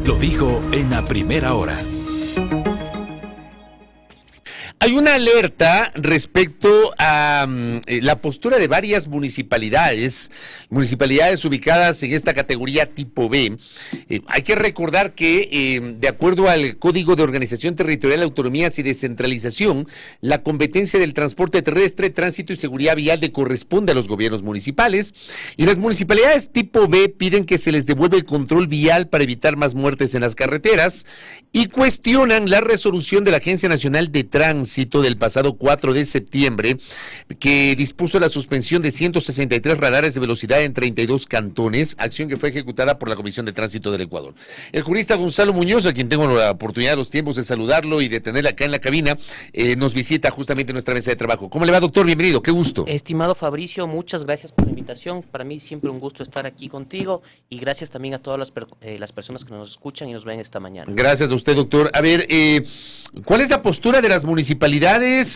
Lo dijo en la primera hora. Hay una alerta respecto a la postura de varias municipalidades ubicadas en esta categoría tipo B. Hay que recordar que, de acuerdo al Código de Organización Territorial, Autonomías y Descentralización, la competencia del transporte terrestre, tránsito y seguridad vial le corresponde a los gobiernos municipales, y las municipalidades tipo B piden que se les devuelva el control vial para evitar más muertes en las carreteras y cuestionan la resolución de la Agencia Nacional de Tránsito del pasado 4 de septiembre, que dispuso la suspensión de 163 radares de velocidad en 32 cantones, acción que fue ejecutada por la Comisión de Tránsito del Ecuador. El jurista Gonzalo Muñoz, a quien tengo la oportunidad, los tiempos de saludarlo y de tenerle acá en la cabina, nos visita justamente en nuestra mesa de trabajo. ¿Cómo le va, doctor? Bienvenido, qué gusto. Estimado Fabricio, muchas gracias por la invitación. Para mí siempre un gusto estar aquí contigo, y gracias también a todas las personas que nos escuchan y nos ven esta mañana. Gracias a usted, doctor. A ver, ¿cuál es la postura de las municipalidades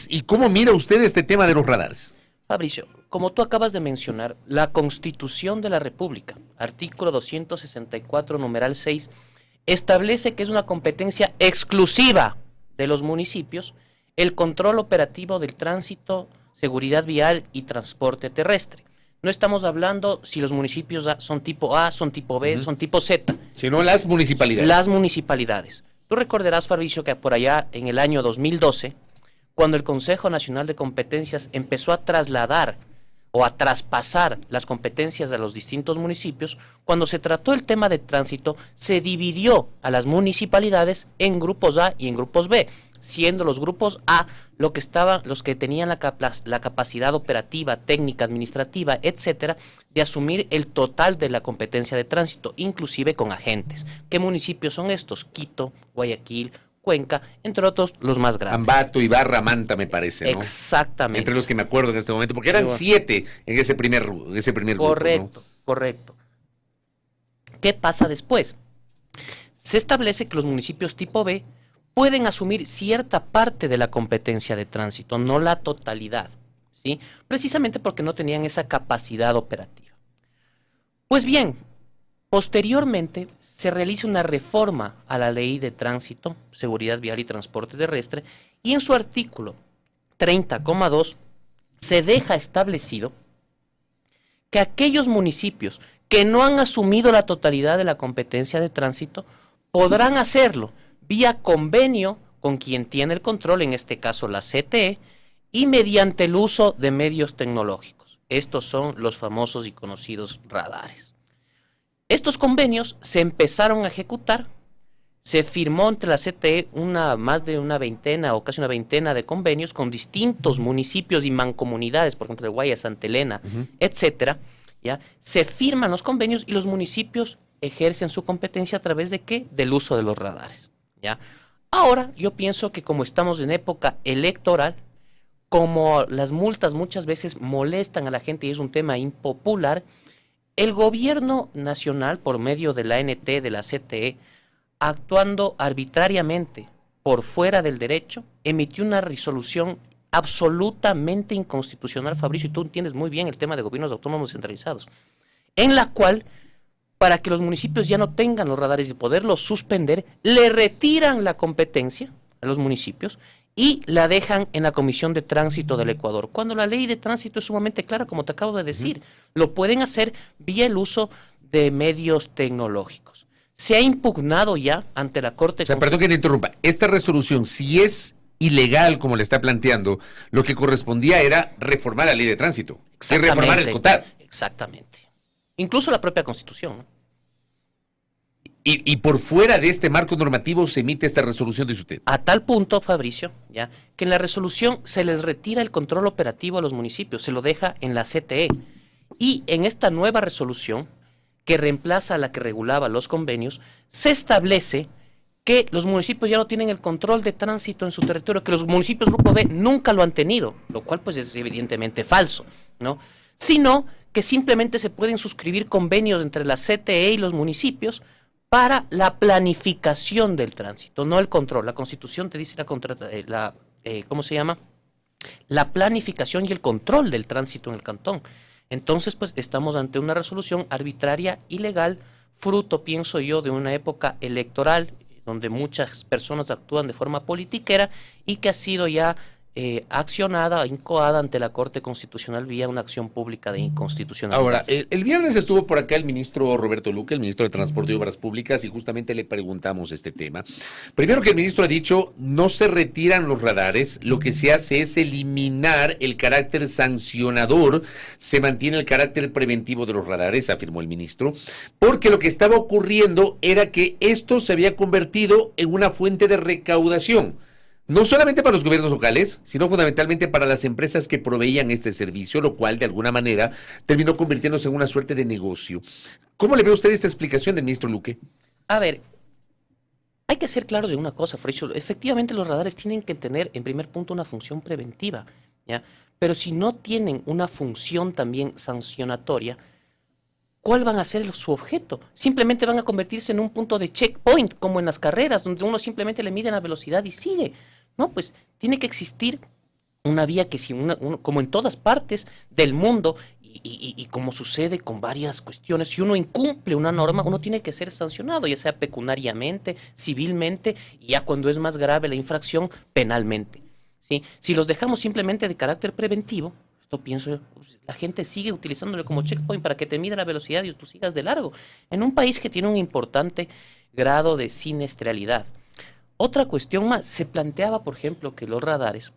y cómo mira usted este tema de los radares? Fabricio, como tú acabas de mencionar, la Constitución de la República, artículo 264, numeral 6, establece que es una competencia exclusiva de los municipios el control operativo del tránsito, seguridad vial y transporte terrestre. No estamos hablando si los municipios son tipo A, son tipo B, son tipo Z. Sino las municipalidades. Las municipalidades. Tú recordarás, Fabricio, que por allá en el año 2012, cuando el Consejo Nacional de Competencias empezó a trasladar o a traspasar las competencias a los distintos municipios, cuando se trató el tema de tránsito, se dividió a las municipalidades en grupos A y en grupos B, siendo los grupos A los que tenían la capacidad operativa, técnica, administrativa, etcétera, de asumir el total de la competencia de tránsito, inclusive con agentes. ¿Qué municipios son estos? Quito, Guayaquil, Cuenca, entre otros, los más grandes. Ambato, Ibarra, Manta, me parece, ¿no? Exactamente. Entre los que me acuerdo en este momento, porque eran 7 en ese primer grupo, correcto, ¿no? Correcto. ¿Qué pasa después? Se establece que los municipios tipo B pueden asumir cierta parte de la competencia de tránsito, no la totalidad, ¿sí? Precisamente porque no tenían esa capacidad operativa. Pues bien, posteriormente se realiza una reforma a la Ley de Tránsito, Seguridad Vial y Transporte Terrestre, y en su artículo 30,2 se deja establecido que aquellos municipios que no han asumido la totalidad de la competencia de tránsito podrán hacerlo vía convenio con quien tiene el control, en este caso la CTE, y mediante el uso de medios tecnológicos. Estos son los famosos y conocidos radares. Estos convenios se empezaron a ejecutar, se firmó entre la CTE más de una veintena o casi una veintena de convenios con distintos municipios y mancomunidades, por ejemplo de Guaya, Santa Elena, etcétera. ¿Ya? Se firman los convenios y los municipios ejercen su competencia a través de ¿qué? Del uso de los radares. ¿Ya? Ahora yo pienso que como estamos en época electoral, como las multas muchas veces molestan a la gente y es un tema impopular, el gobierno nacional, por medio de la ANT, de la CTE, actuando arbitrariamente por fuera del derecho, emitió una resolución absolutamente inconstitucional, Fabricio, y tú entiendes muy bien el tema de gobiernos autónomos centralizados, en la cual, para que los municipios ya no tengan los radares y poderlos suspender, le retiran la competencia a los municipios y la dejan en la Comisión de Tránsito del Ecuador, cuando la ley de tránsito es sumamente clara, como te acabo de decir. Lo pueden hacer vía el uso de medios tecnológicos. Se ha impugnado ya ante la Corte. O sea, perdón que le interrumpa, esta resolución, si es ilegal como le está planteando, lo que correspondía era reformar la ley de tránsito, y reformar el COTAD. Exactamente. Incluso la propia Constitución, ¿no? Y por fuera de este marco normativo se emite esta resolución, dice usted. A tal punto, Fabricio, ya que en la resolución se les retira el control operativo a los municipios, se lo deja en la CTE. Y en esta nueva resolución, que reemplaza a la que regulaba los convenios, se establece que los municipios ya no tienen el control de tránsito en su territorio, que los municipios Grupo B nunca lo han tenido, lo cual pues es evidentemente falso, ¿no? Sino que simplemente se pueden suscribir convenios entre la CTE y los municipios para la planificación del tránsito, no el control. La Constitución te dice ¿cómo se llama? La planificación y el control del tránsito en el cantón. Entonces, pues, estamos ante una resolución arbitraria, ilegal, fruto, pienso yo, de una época electoral donde muchas personas actúan de forma politiquera y que ha sido ya accionada, incoada ante la Corte Constitucional vía una acción pública de inconstitucionalidad. Ahora, el viernes estuvo por acá el ministro Roberto Luque, el ministro de Transporte y Obras Públicas, y justamente le preguntamos este tema. Primero que el ministro ha dicho, no se retiran los radares, lo que se hace es eliminar el carácter sancionador, se mantiene el carácter preventivo de los radares, afirmó el ministro, porque lo que estaba ocurriendo era que esto se había convertido en una fuente de recaudación. No solamente para los gobiernos locales, sino fundamentalmente para las empresas que proveían este servicio, lo cual de alguna manera terminó convirtiéndose en una suerte de negocio. ¿Cómo le ve usted esta explicación del ministro Luque? A ver, hay que ser claros de una cosa, Fabricio. Efectivamente los radares tienen que tener, en primer punto, una función preventiva, ¿ya? Pero si no tienen una función también sancionatoria, ¿cuál van a ser su objeto? Simplemente van a convertirse en un punto de checkpoint, como en las carreras, donde uno simplemente le mide la velocidad y sigue. No, pues tiene que existir una vía que si como en todas partes del mundo y como sucede con varias cuestiones, si uno incumple una norma, uno tiene que ser sancionado, ya sea pecuniariamente, civilmente y ya cuando es más grave la infracción, penalmente. ¿Sí? Si los dejamos simplemente de carácter preventivo, esto pienso, la gente sigue utilizándolo como checkpoint para que te mida la velocidad y tú sigas de largo. En un país que tiene un importante grado de siniestralidad. Otra cuestión más, se planteaba, por ejemplo, que los radares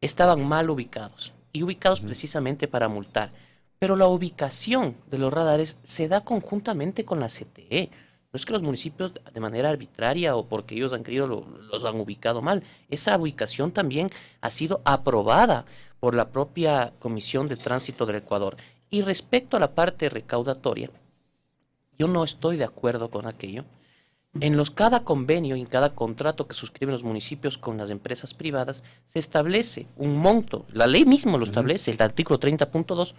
estaban mal ubicados y ubicados precisamente para multar. Pero la ubicación de los radares se da conjuntamente con la CTE. No es que los municipios de manera arbitraria o porque ellos han querido los han ubicado mal. Esa ubicación también ha sido aprobada por la propia Comisión de Tránsito del Ecuador. Y respecto a la parte recaudatoria, yo no estoy de acuerdo con aquello. Cada convenio y en cada contrato que suscriben los municipios con las empresas privadas, se establece un monto, la ley mismo lo establece, el artículo 30.2,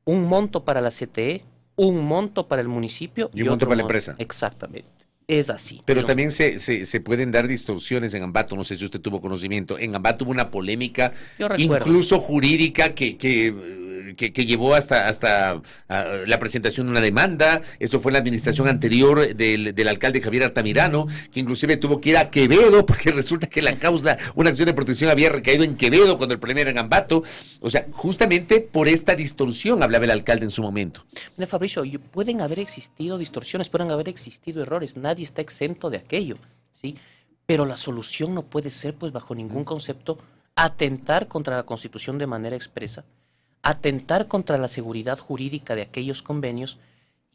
un monto para la CTE, un monto para el municipio y un monto para la empresa. Exactamente. Es así. Pero también se pueden dar distorsiones en Ambato, no sé si usted tuvo conocimiento. En Ambato hubo una polémica, incluso jurídica, que llevó hasta la presentación de una demanda. Esto fue en la administración anterior del alcalde Javier Altamirano, que inclusive tuvo que ir a Quevedo, porque resulta que la causa, una acción de protección había recaído en Quevedo cuando el problema era en Ambato. O sea, justamente por esta distorsión hablaba el alcalde en su momento. Mira, Fabricio, pueden haber existido distorsiones, pueden haber existido errores, nadie está exento de aquello, ¿sí? Pero la solución no puede ser, pues, bajo ningún concepto, atentar contra la Constitución de manera expresa, atentar contra la seguridad jurídica de aquellos convenios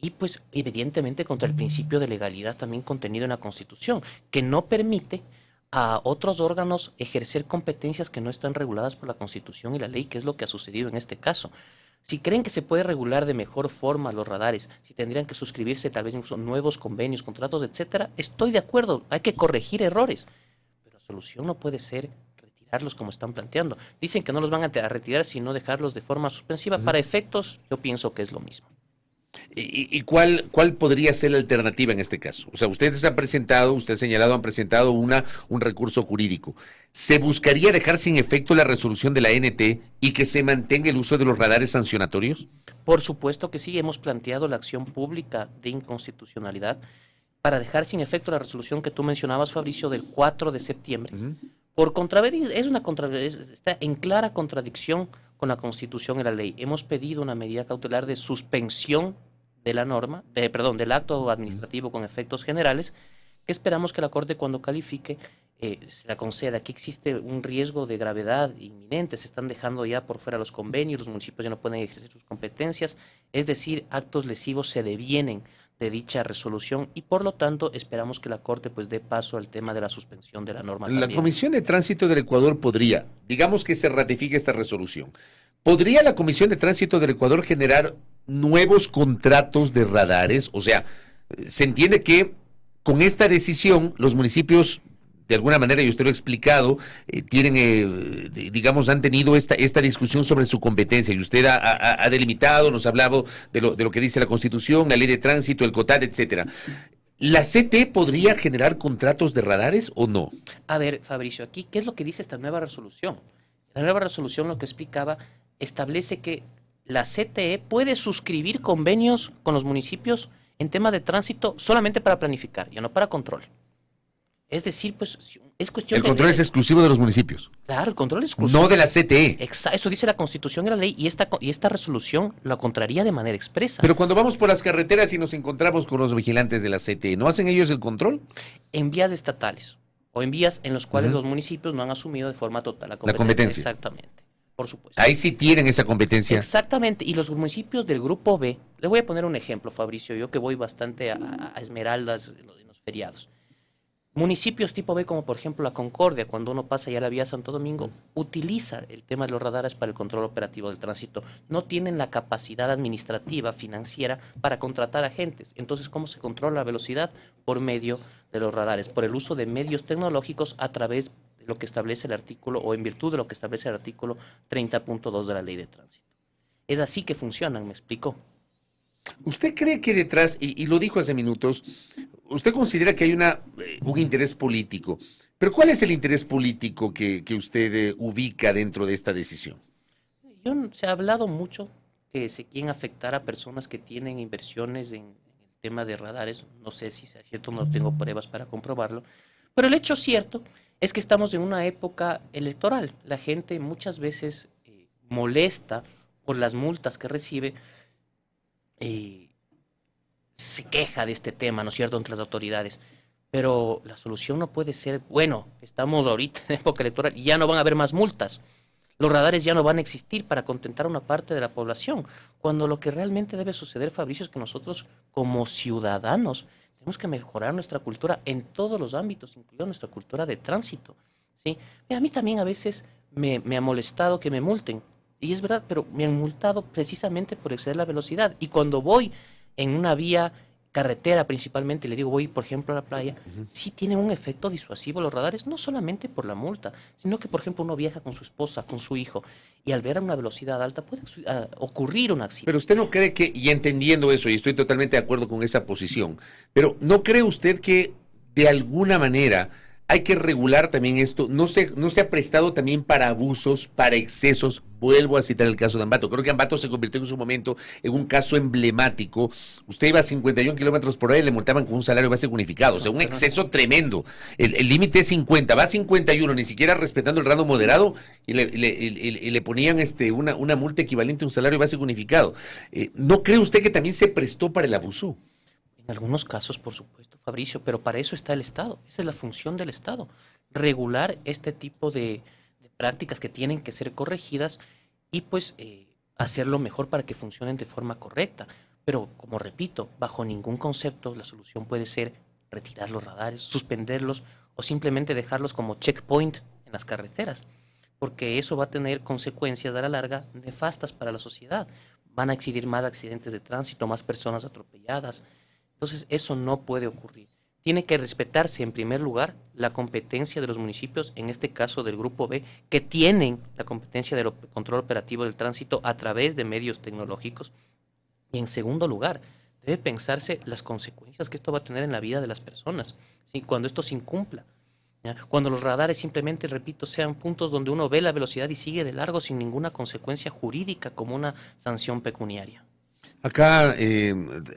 y, pues, evidentemente contra el principio de legalidad también contenido en la Constitución, que no permite a otros órganos ejercer competencias que no están reguladas por la Constitución y la ley, que es lo que ha sucedido en este caso. Si creen que se puede regular de mejor forma los radares, si tendrían que suscribirse tal vez incluso nuevos convenios, contratos, etcétera, estoy de acuerdo, hay que corregir errores, pero la solución no puede ser retirarlos como están planteando. Dicen que no los van a retirar, sino dejarlos de forma suspensiva. Para efectos, yo pienso que es lo mismo. ¿Y cuál podría ser la alternativa en este caso? O sea, ustedes han presentado, usted ha señalado, han presentado un recurso jurídico. ¿Se buscaría dejar sin efecto la resolución de la ANT y que se mantenga el uso de los radares sancionatorios? Por supuesto que sí, hemos planteado la acción pública de inconstitucionalidad para dejar sin efecto la resolución que tú mencionabas, Fabricio, del 4 de septiembre. Por contravenir, está en clara contradicción con la Constitución y la ley. Hemos pedido una medida cautelar de suspensión de la norma, del acto administrativo con efectos generales, que esperamos que la Corte, cuando califique, se la conceda. Aquí existe un riesgo de gravedad inminente, se están dejando ya por fuera los convenios, los municipios ya no pueden ejercer sus competencias, es decir, actos lesivos se devienen de dicha resolución y por lo tanto esperamos que la Corte pues dé paso al tema de la suspensión de la norma. La también. Comisión de Tránsito del Ecuador podría, digamos que se ratifique esta resolución, ¿podría la Comisión de Tránsito del Ecuador generar nuevos contratos de radares? O sea, se entiende que con esta decisión los municipios, de alguna manera, y usted lo ha explicado, han tenido esta discusión sobre su competencia, y usted ha delimitado, nos ha hablado de lo que dice la Constitución, la Ley de Tránsito, el COTAD, etcétera. ¿La CT podría generar contratos de radares o no? A ver, Fabricio, aquí, ¿qué es lo que dice esta nueva resolución? La nueva resolución, lo que explicaba, establece que la CTE puede suscribir convenios con los municipios En tema de tránsito, solamente para planificar, ya no para control. Es decir, pues es cuestión El control es exclusivo de los municipios. Claro, el control es exclusivo. No de la CTE. Eso dice la Constitución y la ley, y esta resolución la contraría de manera expresa. Pero cuando vamos por las carreteras y nos encontramos con los vigilantes de la CTE, ¿no hacen ellos el control? En vías estatales o en vías en los cuales los municipios no han asumido de forma total la competencia. Exactamente, por supuesto. Ahí sí tienen esa competencia. Exactamente, y los municipios del Grupo B, le voy a poner un ejemplo, Fabricio, yo que voy bastante a Esmeraldas en los feriados. Municipios tipo B, como por ejemplo la Concordia, cuando uno pasa ya la vía Santo Domingo, utiliza el tema de los radares para el control operativo del tránsito. No tienen la capacidad administrativa, financiera, para contratar agentes. Entonces, ¿cómo se controla la velocidad? Por medio de los radares, por el uso de medios tecnológicos a través de lo que establece el artículo, o en virtud de lo que establece el artículo 30.2 de la Ley de Tránsito. Es así que funcionan, ¿me explico? ¿Usted cree que detrás, y lo dijo hace minutos, usted considera que hay un interés político? Pero ¿cuál es el interés político que usted ubica dentro de esta decisión? Se ha hablado mucho que se quieren afectar a personas que tienen inversiones en el tema de radares. No sé si sea cierto, no tengo pruebas para comprobarlo. Pero el hecho cierto es que estamos en una época electoral. La gente muchas veces molesta por las multas que recibe. Se queja de este tema, ¿no es cierto?, entre las autoridades. Pero la solución no puede ser, bueno, estamos ahorita en época electoral y ya no van a haber más multas. Los radares ya no van a existir para contentar a una parte de la población, cuando lo que realmente debe suceder, Fabricio, es que nosotros como ciudadanos tenemos que mejorar nuestra cultura en todos los ámbitos, incluida nuestra cultura de tránsito, ¿sí? Mira, a mí también a veces me ha molestado que me multen. Y es verdad, pero me han multado precisamente por exceder la velocidad. Y cuando voy en una vía carretera principalmente, le digo, voy por ejemplo a la playa, sí tienen un efecto disuasivo los radares, no solamente por la multa, sino que por ejemplo uno viaja con su esposa, con su hijo, y al ver a una velocidad alta puede ocurrir un accidente. Pero usted no cree que, y entendiendo eso, y estoy totalmente de acuerdo con esa posición, pero ¿no cree usted que de alguna manera hay que regular también esto? ¿No se ha prestado también para abusos, para excesos? Vuelvo a citar el caso de Ambato. Creo que Ambato se convirtió en su momento en un caso emblemático. Usted iba a 51 kilómetros por hora y le multaban con un salario base unificado. O sea, un exceso tremendo. El límite es 50, va a 51, ni siquiera respetando el rango moderado, y le ponían una multa equivalente a un salario base unificado. ¿No cree usted que también se prestó para el abuso? En algunos casos, por supuesto, Fabricio, pero para eso está el Estado. Esa es la función del Estado. Regular este tipo de prácticas que tienen que ser corregidas y pues hacerlo mejor para que funcionen de forma correcta. Pero, como repito, bajo ningún concepto la solución puede ser retirar los radares, suspenderlos o simplemente dejarlos como checkpoint en las carreteras, porque eso va a tener consecuencias a la larga nefastas para la sociedad. Van a existir más accidentes de tránsito, más personas atropelladas. Entonces, eso no puede ocurrir. Tiene que respetarse, en primer lugar, la competencia de los municipios, en este caso del Grupo B, que tienen la competencia del control operativo del tránsito a través de medios tecnológicos. Y en segundo lugar, debe pensarse las consecuencias que esto va a tener en la vida de las personas, ¿sí?, cuando esto se incumpla, ¿ya? Cuando los radares simplemente, repito, sean puntos donde uno ve la velocidad y sigue de largo sin ninguna consecuencia jurídica como una sanción pecuniaria. Acá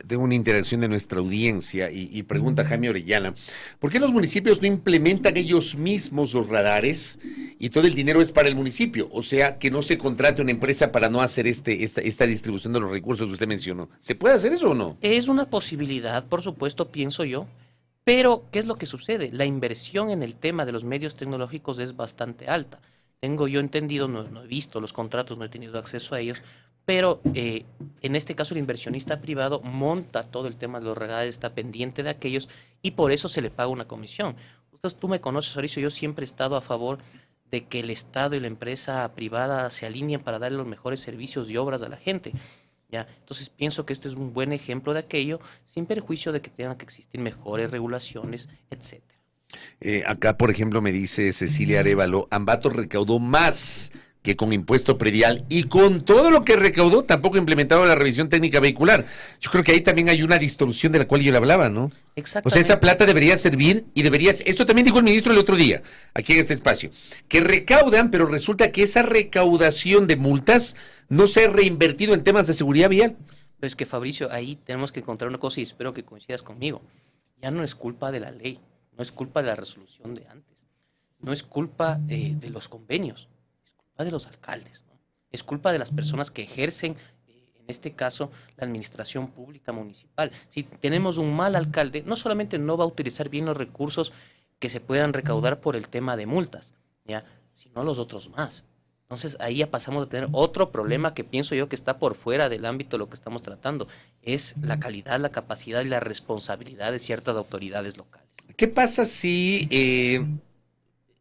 tengo una interacción de nuestra audiencia y pregunta Jaime Orellana, ¿por qué los municipios no implementan ellos mismos los radares y todo el dinero es para el municipio? O sea, que no se contrate una empresa para no hacer esta distribución de los recursos que usted mencionó. ¿Se puede hacer eso o no? Es una posibilidad, por supuesto, pienso yo, pero ¿qué es lo que sucede? La inversión en el tema de los medios tecnológicos es bastante alta. Tengo yo entendido, no he visto los contratos, no he tenido acceso a ellos, pero en este caso el inversionista privado monta todo el tema de los radares, está pendiente de aquellos y por eso se le paga una comisión. Tú me conoces, Mauricio, yo siempre he estado a favor de que el Estado y la empresa privada se alineen para darle los mejores servicios y obras a la gente, ¿ya? Entonces pienso que este es un buen ejemplo de aquello, sin perjuicio de que tengan que existir mejores regulaciones, etcétera. Acá, por ejemplo, me dice Cecilia Arévalo, Ambato recaudó más que con impuesto predial y con todo lo que recaudó tampoco implementaba la revisión técnica vehicular. Yo creo que ahí también hay una distorsión de la cual yo le hablaba, ¿no? Exactamente. O sea, esa plata debería servir y esto también dijo el ministro el otro día, aquí en este espacio, que recaudan, pero resulta que esa recaudación de multas no se ha reinvertido en temas de seguridad vial. Pero es que, Fabricio, ahí tenemos que encontrar una cosa y espero que coincidas conmigo. Ya no es culpa de la ley, no es culpa de la resolución de antes, no es culpa de los convenios, es culpa de los alcaldes, ¿no? Es culpa de las personas que ejercen, en este caso, la administración pública municipal. Si tenemos un mal alcalde, no solamente no va a utilizar bien los recursos que se puedan recaudar por el tema de multas, ¿ya?, sino los otros más. Entonces ahí ya pasamos a tener otro problema que pienso yo que está por fuera del ámbito de lo que estamos tratando. Es la calidad, la capacidad y la responsabilidad de ciertas autoridades locales. ¿Qué pasa si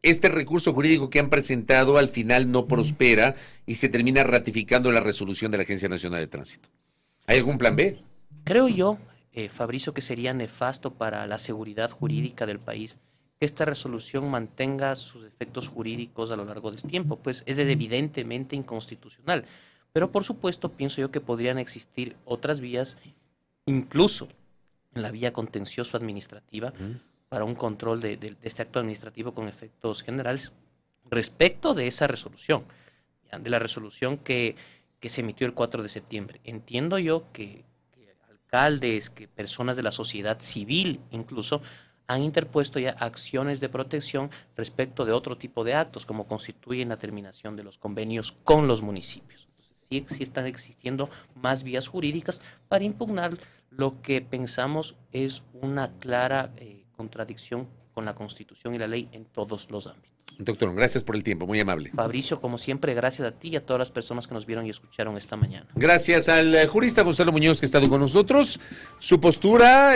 este recurso jurídico que han presentado al final no prospera y se termina ratificando la resolución de la Agencia Nacional de Tránsito? ¿Hay algún plan B? Creo yo, Fabricio, que sería nefasto para la seguridad jurídica del país que esta resolución mantenga sus efectos jurídicos a lo largo del tiempo, pues es evidentemente inconstitucional. Pero por supuesto pienso yo que podrían existir otras vías, incluso en la vía contencioso administrativa, para un control de este acto administrativo con efectos generales respecto de esa resolución, ¿ya?, de la resolución que se emitió el 4 de septiembre. Entiendo yo que alcaldes, que personas de la sociedad civil incluso, han interpuesto ya acciones de protección respecto de otro tipo de actos, como constituyen la terminación de los convenios con los municipios. Entonces, sí están existiendo más vías jurídicas para impugnar lo que pensamos es una clara contradicción con la Constitución y la ley en todos los ámbitos. Doctor, gracias por el tiempo, muy amable. Fabricio, como siempre, gracias a ti y a todas las personas que nos vieron y escucharon esta mañana. Gracias al jurista Gonzalo Muñoz que ha estado con nosotros. Su postura,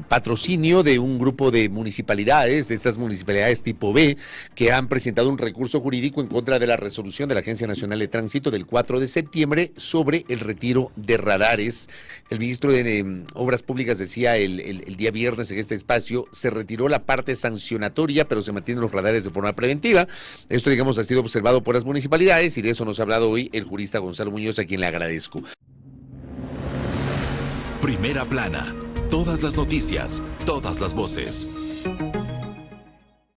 patrocinio de un grupo de municipalidades, de estas municipalidades tipo B, que han presentado un recurso jurídico en contra de la resolución de la Agencia Nacional de Tránsito del 4 de septiembre sobre el retiro de radares. El ministro de Obras Públicas decía el día viernes en este espacio, se retiró la parte sancionatoria, pero se mantienen los radares de forma preventiva. Esto, digamos, ha sido observado por las municipalidades y de eso nos ha hablado hoy el jurista Gonzalo Muñoz, a quien le agradezco. Primera plana. Todas las noticias, todas las voces.